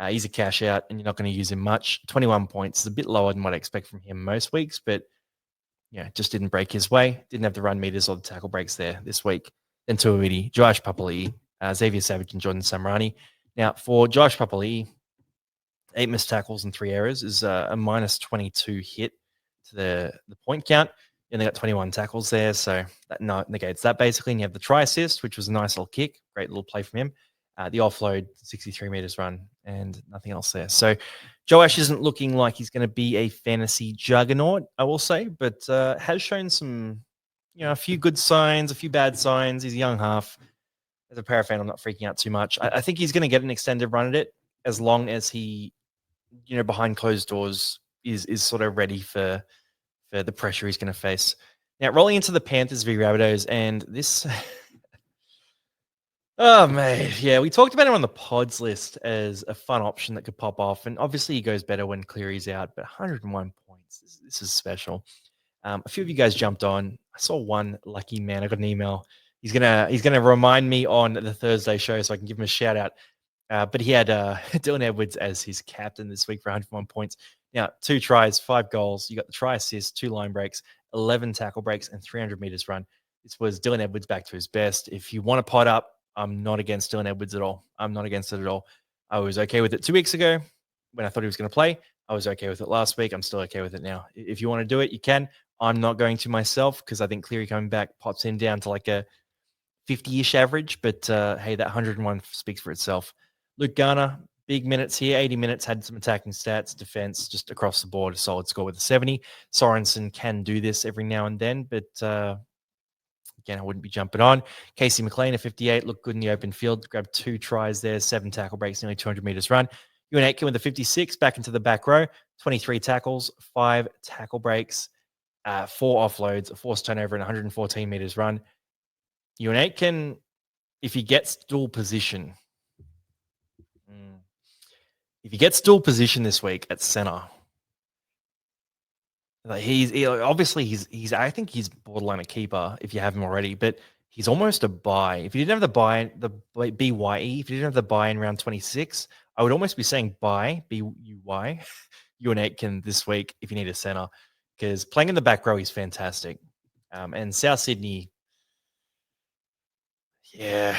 He's a cash out, and you're not going to use him much. 21 points is a bit lower than what I expect from him most weeks, but just didn't break his way. Didn't have the run meters or the tackle breaks there this week. Then Tuaviti, Josh Papali'i, Xavier Savage, and Jordan Samrani. Now, for Josh Papali'i, 8 missed tackles and 3 errors is a minus 22 hit to the point count. And they got 21 tackles there, so that negates that basically. And you have the try assist, which was a nice little kick. Great little play from him. The offload, 63 meters run, and nothing else there. So Joash isn't looking like he's going to be a fantasy juggernaut, I will say, but has shown some, a few good signs, a few bad signs. He's a young half. As a para fan, I'm not freaking out too much. I think he's going to get an extended run at it as long as he, behind closed doors is sort of ready for the pressure he's going to face. Now, rolling into the Panthers v Rabbitohs, and this... Oh, man. Yeah, we talked about him on the pods list as a fun option that could pop off. And obviously, he goes better when Cleary's out, but 101 points. This is special. A few of you guys jumped on. I saw one lucky man. I got an email. He's gonna remind me on the Thursday show so I can give him a shout out. But he had Dylan Edwards as his captain this week for 101 points. Now, 2 tries, 5 goals. You got the try assist, 2 line breaks, 11 tackle breaks, and 300 meters run. This was Dylan Edwards back to his best. If you want to pot up, I'm not against Dylan Edwards at all. I'm not against it at all. I was okay with it 2 weeks ago when I thought he was going to play. I was okay with it last week. I'm still okay with it now. If you want to do it, you can. I'm not going to myself because I think Cleary coming back pops him down to like a 50-ish average. But hey, that 101 speaks for itself. Luke Garner, big minutes here. 80 minutes, had some attacking stats, defense, just across the board, a solid score with a 70. Sorensen can do this every now and then, but again, I wouldn't be jumping on. Casey McLean at 58 looked good in the open field. Grabbed 2 tries there, 7 tackle breaks, nearly 200 meters run. Ewan Aitken with the 56 back into the back row. 23 tackles, 5 tackle breaks, 4 offloads, a forced turnover, and 114 meters run. Ewan Aitken, if he gets dual position, If he gets dual position this week at center, like obviously he's I think he's borderline a keeper if you have him already, but he's almost a buy. If you didn't have the buy, the BYE, if you didn't have the buy in round 26, I would almost be saying buy BUY you and Aitken this week if you need a center, because playing in the back row is fantastic. And South Sydney, yeah,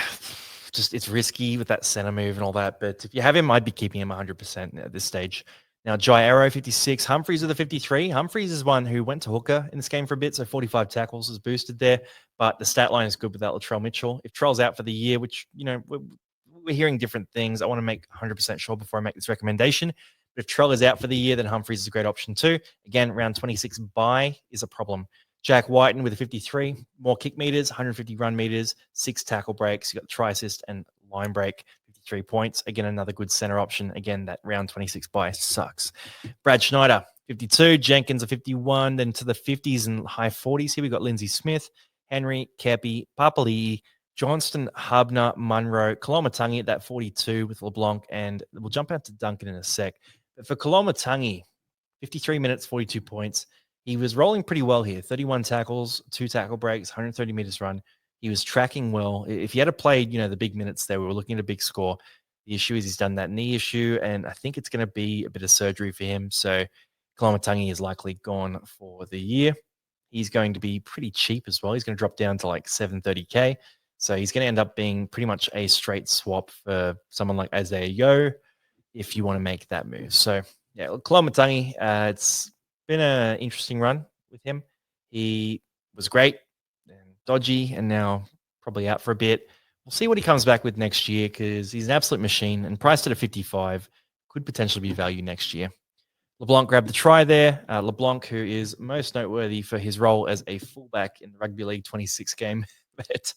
just it's risky with that center move and all that. But if you have him, I'd be keeping him 100% at this stage. Now, Jai Arrow, 56. Humphreys with the 53. Humphreys is one who went to hooker in this game for a bit, so 45 tackles is boosted there. But the stat line is good without Latrell Mitchell. If Trell's out for the year, which, we're hearing different things, I want to make 100% sure before I make this recommendation. But if Trell is out for the year, then Humphreys is a great option too. Again, round 26 buy is a problem. Jack Whiten with a 53, more kick meters, 150 run meters, 6 tackle breaks. You got the try assist and line break, 53 points. Again, another good center option. Again, that round 26 buy sucks. Brad Schneider, 52. Jenkins, a 51. Then to the 50s and high 40s here, we got Lindsay Smith, Henry, Kepi, Papali'i, Johnston, Hubner, Munro, Kolomatangi at that 42 with LeBlanc. And we'll jump out to Duncan in a sec. But for Kolomatangi, 53 minutes, 42 points. He was rolling pretty well here. 31 tackles, 2 tackle breaks, 130 meters run. He was tracking well. If he had played, the big minutes there, we were looking at a big score. The issue is he's done that knee issue, and I think it's going to be a bit of surgery for him. So Kolomatangi is likely gone for the year. He's going to be pretty cheap as well. He's going to drop down to like 730K. So he's going to end up being pretty much a straight swap for someone like Isaiah Yeo if you want to make that move. So yeah, Kolomatangi, it's been an interesting run with him. He was great and dodgy and now probably out for a bit. We'll see what he comes back with next year because he's an absolute machine and priced at a 55 could potentially be value next year. LeBlanc grabbed the try there. LeBlanc, who is most noteworthy for his role as a fullback in the Rugby League 26 game. But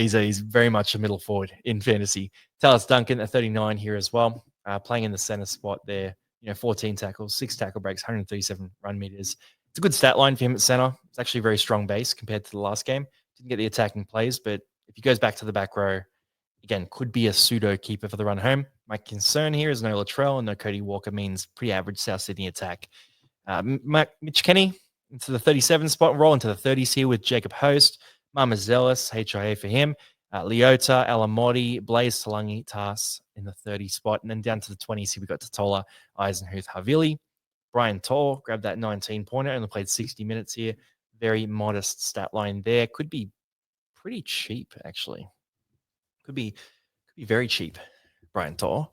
he's very much a middle forward in fantasy. Talis Duncan at 39 here as well, playing in the center spot there. 14 tackles, 6 tackle breaks, 137 run meters. It's a good stat line for him at center. It's actually a very strong base compared to the last game. Didn't get the attacking plays, but if he goes back to the back row, again, could be a pseudo keeper for the run home. My concern here is no Latrell and no Cody Walker means pretty average South Sydney attack. Mitch Kenny into the 37 spot, roll into the 30s here with Jacob Host, Mama Zealous, HIA for him, Leota, Alamotti, Blaze Talangi, Tas in the 30 spot, and then down to the 20s here we got Totola, Eisenhuth, Havili. Brian Tor grabbed that 19-pointer, only played 60 minutes here. Very modest stat line there. Could be pretty cheap, actually. Could be very cheap, Brian Tor.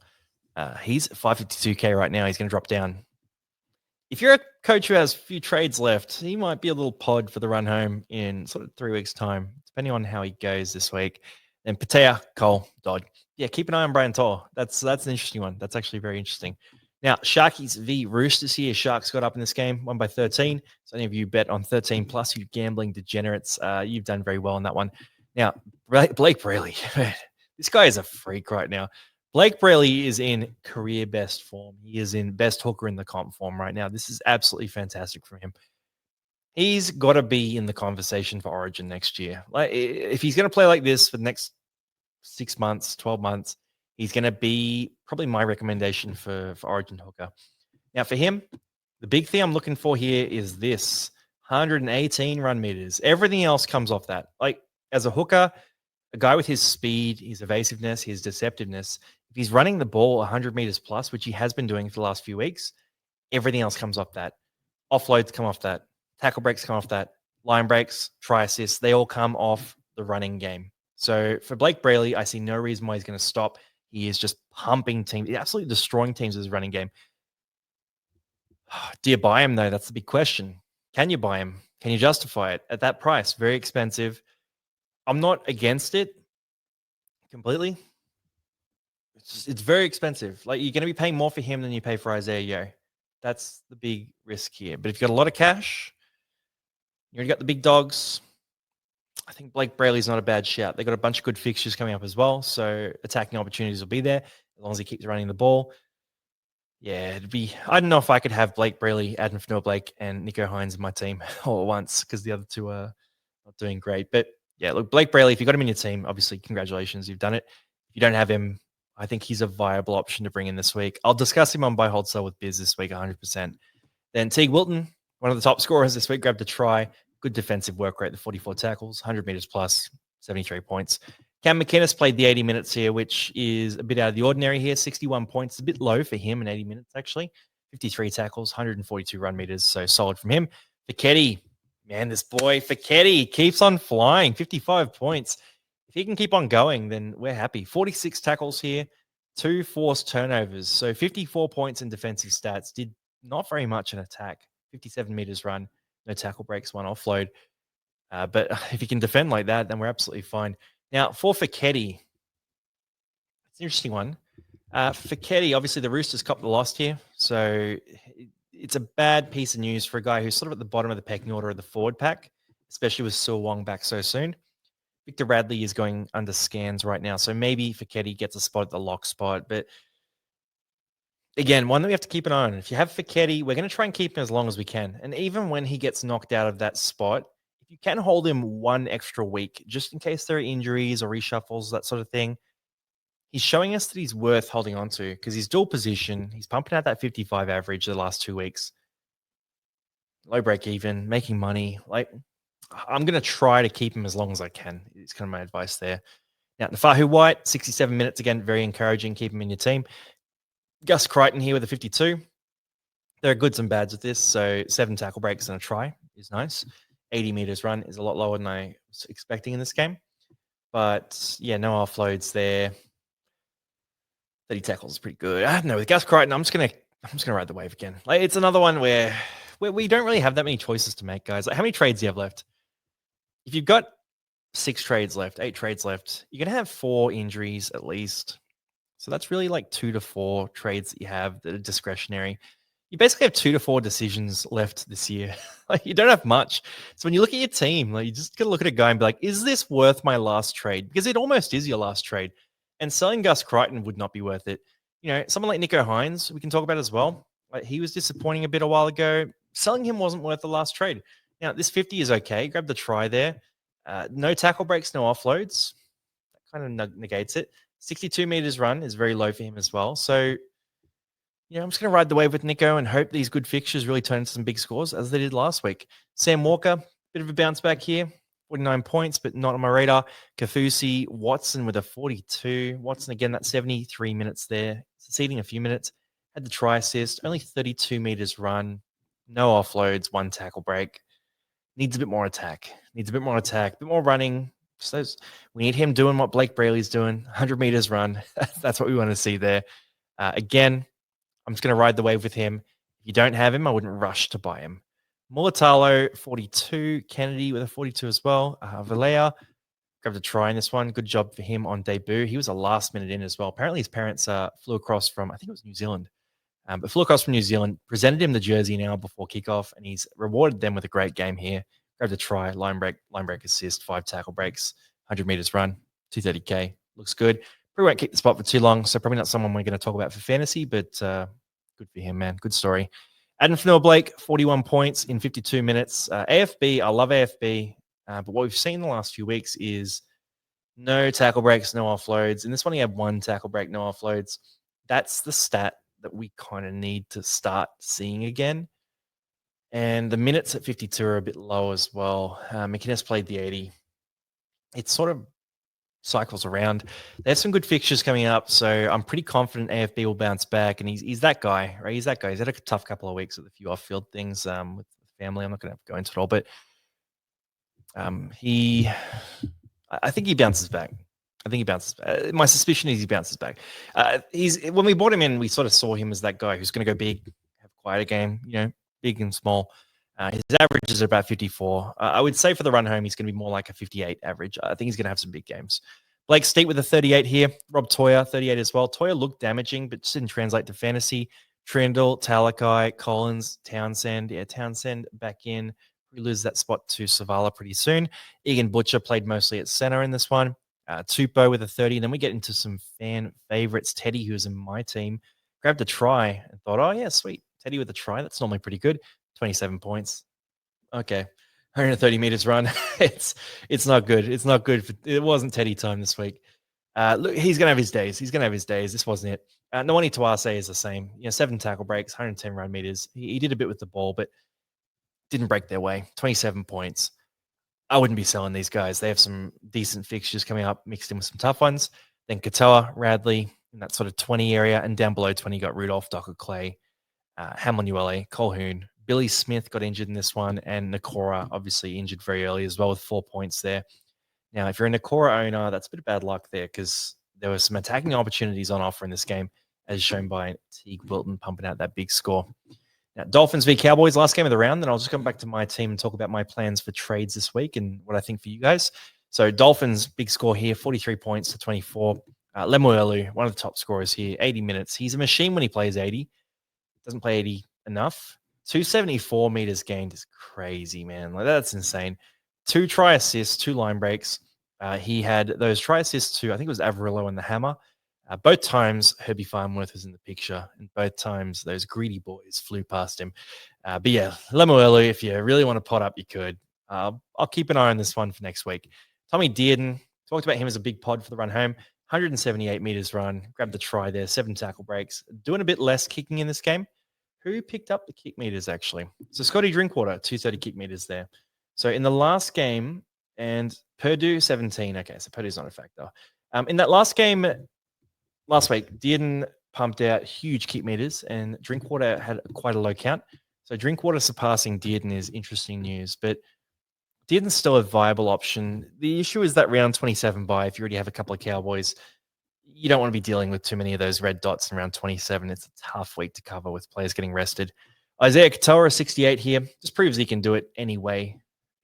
He's 552K right now. He's going to drop down. If you're a coach who has a few trades left, he might be a little pod for the run home in sort of 3 weeks' time, depending on how he goes this week. Then Patea, Cole, Dodd. Yeah, keep an eye on Brian Tor. That's an interesting one. That's actually very interesting. Now, Sharkies v Roosters here. Sharks got up in this game, won by 13. So any of you bet on 13 plus, you gambling degenerates, you've done very well on that one. Now, Blake Brayley, this guy is a freak right now. Blake Brayley is in career best form. He is in best hooker in the comp form right now. This is absolutely fantastic for him. He's got to be in the conversation for Origin next year. Like, if he's going to play like this for the next 6 months, 12 months, he's going to be probably my recommendation for Origin hooker. Now, for him, the big thing I'm looking for here is this 118 run meters. Everything else comes off that. Like, as a hooker, a guy with his speed, his evasiveness, his deceptiveness, if he's running the ball 100 meters plus, which he has been doing for the last few weeks, everything else comes off that. Offloads come off that. Tackle breaks come off that. Line breaks, try assists, they all come off the running game. So for Blake Brayley, I see no reason why he's going to stop. He is just pumping teams, absolutely destroying teams with his running game. Do you buy him, though? That's the big question. Can you buy him? Can you justify it at that price? Very expensive. I'm not against it completely. It's very expensive. Like, you're going to be paying more for him than you pay for Isaiah Yeo. That's the big risk here. But if you've got a lot of cash, you already got the big dogs, I think Blake Brayley's not a bad shout. They've got a bunch of good fixtures coming up as well. So attacking opportunities will be there as long as he keeps running the ball. Yeah, it'd be. I don't know if I could have Blake Brayley, Adam Fanua-Blake, and Nico Hines in my team all at once because the other two are not doing great. But yeah, look, Blake Brayley, if you got him in your team, obviously, congratulations, you've done it. If you don't have him, I think he's a viable option to bring in this week. I'll discuss him on buy, hold, sell with Biz this week, 100%. Then Teague Wilton, one of the top scorers this week, grabbed a try. Good defensive work rate, the 44 tackles, 100 meters plus, 73 points. Cam McInnes played the 80 minutes here, which is a bit out of the ordinary here. 61 points, a bit low for him in 80 minutes, actually. 53 tackles, 142 run meters, so solid from him. Fiketti, man, this boy, Fiketti keeps on flying, 55 points. If he can keep on going, then we're happy. 46 tackles here, 2 forced turnovers. So 54 points in defensive stats. Did not very much in attack. 57 meters run, no tackle breaks, 1 offload. But if you can defend like that, then we're absolutely fine. Now, for Fiketti, it's an interesting one. Fiketti, obviously the Roosters copped the loss here. So it's a bad piece of news for a guy who's sort of at the bottom of the pecking order of the forward pack, especially with Sil Wong back so soon. Victor Radley is going under scans right now. So maybe Fiketti gets a spot at the lock spot. But again, one that we have to keep an eye on. If you have Fiketti, we're going to try and keep him as long as we can. And even when he gets knocked out of that spot, if you can hold him one extra week, just in case there are injuries or reshuffles, that sort of thing, he's showing us that he's worth holding on to because he's dual position. He's pumping out that 55 average the last 2 weeks. Low break even, making money. Like, I'm going to try to keep him as long as I can. It's kind of my advice there. Now, Nafahu White, 67 minutes. Again, very encouraging. Keep him in your team. Gus Crichton here with a 52. There are goods and bads with this. So 7 tackle breaks and a try is nice. 80 meters run is a lot lower than I was expecting in this game. But yeah, no offloads there. 30 tackles is pretty good. I don't know. With Gus Crichton, I'm just gonna ride the wave again. Like, it's another one where we don't really have that many choices to make, guys. Like, how many trades do you have left? If you've got 6 trades left, 8 trades left, you're going to have 4 injuries at least. So that's really like 2 to 4 trades that you have that are discretionary. You basically have 2 to 4 decisions left this year. Like, you don't have much. So when you look at your team, like, you just got to look at a guy and be like, is this worth my last trade? Because it almost is your last trade. And selling Gus Crichton would not be worth it. You know, someone like Nico Hines, we can talk about as well. Like, he was disappointing a bit a while ago. Selling him wasn't worth the last trade. Now, this 50 is okay. Grab the try there. No tackle breaks, no offloads. That kind of negates it. 62 meters run is very low for him as well. So, you know, I'm just going to ride the wave with Nico and hope these good fixtures really turn into some big scores as they did last week. Sam Walker, bit of a bounce back here. 49 points, but not on my radar. Kafusi, Watson with a 42. Watson, again, that 73 minutes there. Succeeding a few minutes. Had the try assist. Only 32 meters run. No offloads. 1 tackle break. Needs a bit more attack. A bit more running. So we need him doing what Blake Brayley's doing. 100 meters run. That's what we want to see there. Again, I'm just going to ride the wave with him. If you don't have him, I wouldn't rush to buy him. Mulatalo, 42. Kennedy with a 42 as well. Valea grabbed a try in this one. Good job for him on debut. He was a last minute in as well. Apparently his parents flew across from, I think it was New Zealand. But flew across from New Zealand, presented him the jersey an hour before kickoff, and he's rewarded them with a great game here. Grabbed a try, line break assist, 5 tackle breaks, 100 meters run, 230K. Looks good. Probably won't keep the spot for too long, so probably not someone we're going to talk about for fantasy, but good for him, man. Good story. Adam Fanua-Blake, 41 points in 52 minutes. AFB, I love AFB, but what we've seen in the last few weeks is no tackle breaks, no offloads. In this one, he had 1 tackle break, no offloads. That's the stat that we kind of need to start seeing again. And the minutes at 52 are a bit low as well. McInnes played the 80. It sort of cycles around. There's some good fixtures coming up, so I'm pretty confident AFB will bounce back. And he's that guy, right? He's that guy. He's had a tough couple of weeks with a few off-field things with the family. I'm not going to go into it all, but I think he bounces back. My suspicion is he bounces back. When we bought him in, we sort of saw him as that guy who's going to go big, have quite a game, you know, big and small. His average is about 54. I would say for the run home, he's going to be more like a 58 average. I think he's going to have some big games. Blake Steep with a 38 here. Rob Toya, 38 as well. Toya looked damaging, but just didn't translate to fantasy. Trindle, Talakai, Collins, Townsend. Yeah, Townsend back in. We lose that spot to Savala pretty soon. Egan Butcher played mostly at center in this one. Tupou with a 30. And then we get into some fan favorites. Teddy, who's in my team, grabbed a try and thought, oh, yeah, sweet. Teddy with a try. That's normally pretty good. 27 points. Okay. 130 meters run. It's not good. It wasn't Teddy time this week. Look, he's going to have his days. He's going to have his days. This wasn't it. Nawani Tuase is the same. 7 tackle breaks, 110 run meters. He did a bit with the ball, but didn't break their way. 27 points. I wouldn't be selling these guys. They have some decent fixtures coming up, mixed in with some tough ones. Then Katoa, Radley, in that sort of 20 area. And down below 20, you got Rudolph, Docker Clay, Hamlin Uele, Colhoun. Billy Smith got injured in this one. And Nakora, obviously injured very early as well with 4 points there. Now, if you're a Nakora owner, that's a bit of bad luck there because there were some attacking opportunities on offer in this game, as shown by Teague Wilton pumping out that big score. Now, Dolphins v Cowboys, last game of the round. Then I'll just come back to my team and talk about my plans for trades this week and what I think for you guys. So Dolphins, big score here, 43 points to 24. Lemuelu, one of the top scorers here, 80 minutes. He's a machine when he plays 80. Doesn't play 80 enough. 274 meters gained is crazy, man. Like, that's insane. 2 try assists, 2 line breaks. He had those try assists to, I think it was Averillo and the Hammer. Both times Herbie Farnworth was in the picture, and both times those greedy boys flew past him. But yeah, Lemuelu, if you really want to pot up, you could. I'll keep an eye on this one for next week. Tommy Dearden, talked about him as a big pod for the run home. 178 meters run, grabbed the try there, 7 tackle breaks. Doing a bit less kicking in this game. Who picked up the kick meters, actually? So Scotty Drinkwater, 230 kick meters there. So in the last game, and Purdue 17. Okay, so Purdue's not a factor. In that last game last week, Dearden pumped out huge kick meters, and Drinkwater had quite a low count. So Drinkwater surpassing Dearden is interesting news, but Dearden's still a viable option. The issue is that round 27 bye, if you already have a couple of Cowboys, you don't want to be dealing with too many of those red dots in round 27. It's a tough week to cover with players getting rested. Isaiah Katoa, 68 here, just proves he can do it anyway,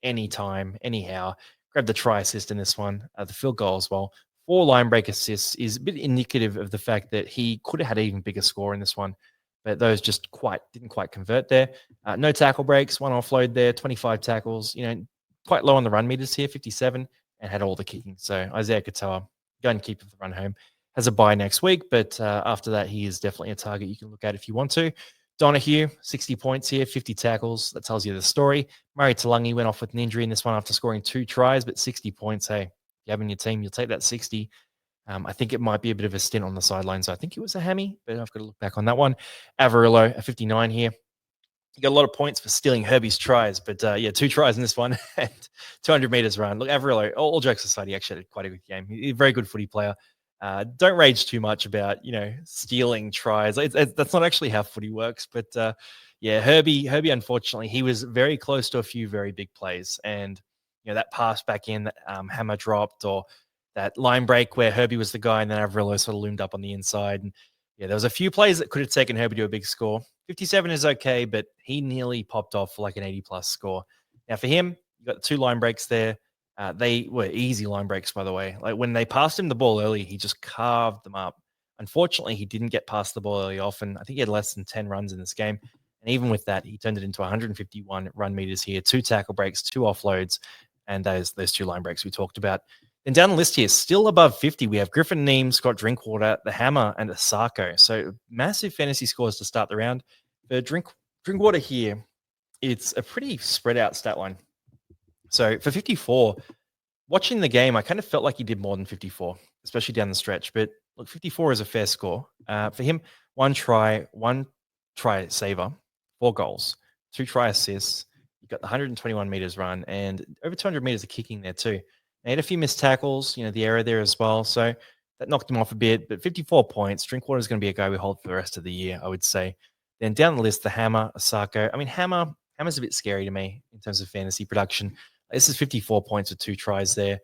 anytime, anyhow. Grab the try assist in this one, the field goal as well. 4 line break assists is a bit indicative of the fact that he could have had an even bigger score in this one, but those just didn't quite convert there. No tackle breaks, 1 offload there, 25 tackles, quite low on the run meters here, 57, and had all the kicking. So Isaiah Katoa, go and keep the run home. Has a bye next week, but after that, he is definitely a target you can look at if you want to. Donahue, 60 points here, 50 tackles. That tells you the story. Murray Talangi went off with an injury in this one after scoring 2 tries, but 60 points. Hey, if you have in your team, you'll take that 60. I think it might be a bit of a stint on the sidelines. I think it was a hammy, but I've got to look back on that one. Averillo, a 59 here. You got a lot of points for stealing Herbie's tries, but 2 tries in this one and 200 meters run. Look, Averillo, all jokes aside, he actually had quite a good game. He's a very good footy player. Don't rage too much about, stealing tries. That's not actually how footy works. But Herbie, unfortunately, he was very close to a few very big plays. And, that pass back in that Hammer dropped, or that line break where Herbie was the guy and then Averillo sort of loomed up on the inside. And there was a few plays that could have taken Herbie to a big score. 57 is okay, but he nearly popped off for like an 80-plus score. Now, for him, you got 2 line breaks there. They were easy line breaks, by the way. Like when they passed him the ball early, he just carved them up. Unfortunately, he didn't get past the ball early often. I think he had less than 10 runs in this game. And even with that, he turned it into 151 run meters here, 2 tackle breaks, 2 offloads, and those 2 line breaks we talked about. Then down the list here, still above 50, we have Griffin Neem, Scott Drinkwater, the Hammer, and Asako. So massive fantasy scores to start the round. For Drinkwater here, it's a pretty spread out stat line. So for 54, watching the game, I kind of felt like he did more than 54, especially down the stretch. But look, 54 is a fair score. For him, 1 try saver, 4 goals, 2 try assists. You got the 121 meters run and over 200 meters of kicking there too. He had a few missed tackles, the error there as well. So that knocked him off a bit. But 54 points, Drinkwater is going to be a guy we hold for the rest of the year, I would say. Then down the list, the Hammer, Asako. I mean, Hammer's a bit scary to me in terms of fantasy production. This is 54 points with 2 tries there.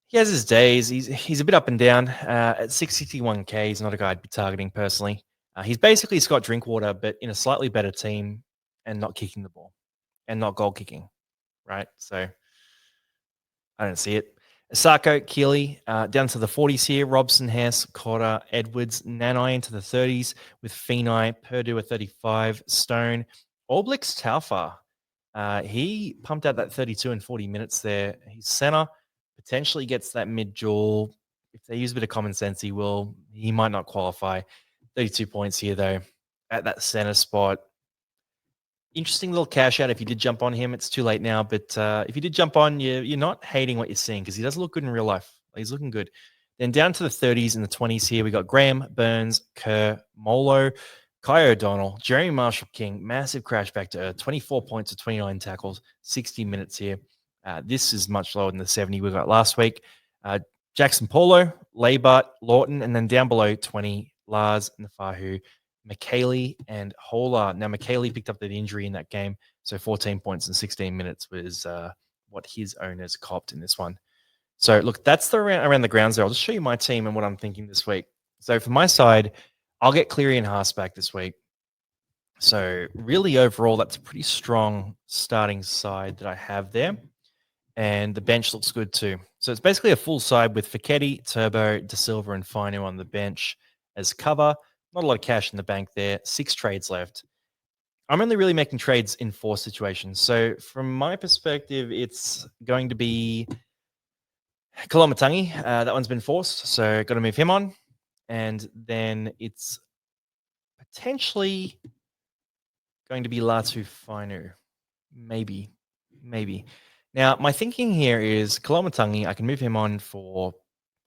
He has his days. He's a bit up and down. At 661K, he's not a guy I'd be targeting personally. He's basically Scott Drinkwater, but in a slightly better team and not kicking the ball and not goal kicking, right? So I don't see it. Asako, Keeley, down to the 40s here. Robson, Hess, Cotter, Edwards, Nanai into the 30s with Feeney, Purdue at 35, Stone, Oblix, Taufa. He pumped out that 32 and 40 minutes there. He's center, potentially gets that mid-duel. If they use a bit of common sense, he might not qualify. 32 points here, though, at that center spot. Interesting little cash out if you did jump on him. It's too late now, but if you did jump on, you're not hating what you're seeing because he does look good in real life. He's looking good. Then down to the 30s and the 20s here, we got Graham, Burns, Kerr, Molo, Kai O'Donnell, Jeremy Marshall-King, massive crash back to earth, 24 points to 29 tackles, 60 minutes here. This is much lower than the 70 we got last week. Jackson Paulo, Laybart, Lawton, and then down below 20, Lars, Nafahu, McKaylee, and Hola. Now, McKaylee picked up that injury in that game, so 14 points in 16 minutes was what his owners copped in this one. So, look, that's the around the grounds there. I'll just show you my team and what I'm thinking this week. So, for my side, I'll get Cleary and Haas back this week. So, really, overall, that's a pretty strong starting side that I have there. And the bench looks good too. So, it's basically a full side with Fichetti, Turbo, De Silva, and Fino on the bench as cover. Not a lot of cash in the bank there. 6 trades left. I'm only really making trades in 4 situations. So, from my perspective, it's going to be Kalamatangi, that one's been forced, so got to move him on. And then it's potentially going to be Latu Fainu. Maybe. Now, my thinking here is Kalamatangi, I can move him on for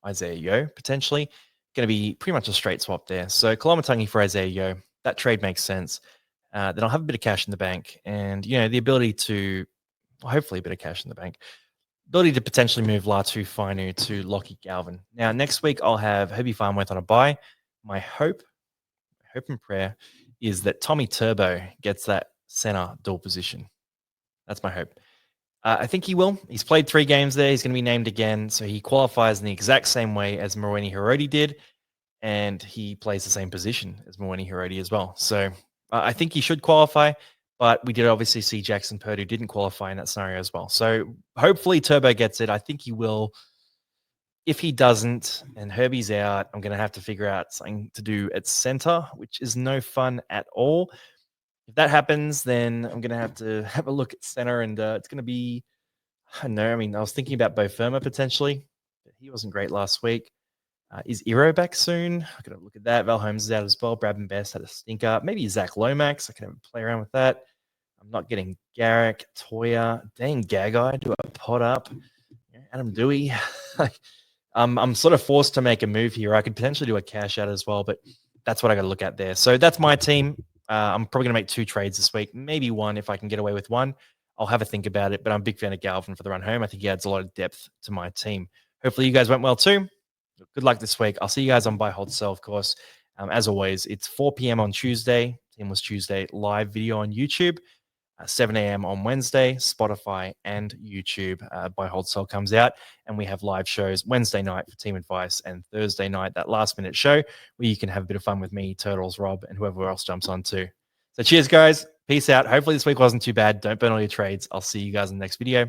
Isaiah Yo, potentially. Going to be pretty much a straight swap there. So Kalamatangi for Isaiah Yo, that trade makes sense. Then I'll have a bit of cash in the bank and, the ability to, hopefully a bit of cash in the bank. Ability to potentially move Latu Fainu to Lockie Galvin. Now, next week, I'll have Herbie Farmworth on a bye. My hope and prayer is that Tommy Turbo gets that center dual position. That's my hope. I think he will. He's played 3 games there. He's going to be named again. So he qualifies in the exact same way as Moeni Hiroti did. And he plays the same position as Moeni Hiroti as well. So I think he should qualify. But we did obviously see Jackson Purdue didn't qualify in that scenario as well. So hopefully Turbo gets it. I think he will. If he doesn't and Herbie's out, I'm going to have to figure out something to do at center, which is no fun at all. If that happens, then I'm going to have a look at center, and it's going to be, I don't know. I mean, I was thinking about Bo Firma potentially, but he wasn't great last week. Is Iro back soon? I got to look at that. Val Holmes is out as well. Brabham Best had a stinker. Maybe Zach Lomax. I can have a play around with that. I'm not getting Garrick, Toya, dang Gagai, do a pot up. Adam Dewey. I'm sort of forced to make a move here. I could potentially do a cash out as well, but that's what I got to look at there. So that's my team. I'm probably going to make 2 trades this week, maybe 1 if I can get away with 1. I'll have a think about it, but I'm a big fan of Galvin for the run home. I think he adds a lot of depth to my team. Hopefully you guys went well too. Good luck this week. I'll see you guys on Buy, Hold, Sell, of course. As always, it's 4 p.m. on Tuesday. Team was Tuesday. Live video on YouTube. 7 a.m. on Wednesday, Spotify and YouTube. Buy, Hold, Sell comes out. And we have live shows Wednesday night for Team Advice and Thursday night, that last-minute show where you can have a bit of fun with me, Turtles, Rob, and whoever else jumps on too. So cheers, guys. Peace out. Hopefully this week wasn't too bad. Don't burn all your trades. I'll see you guys in the next video.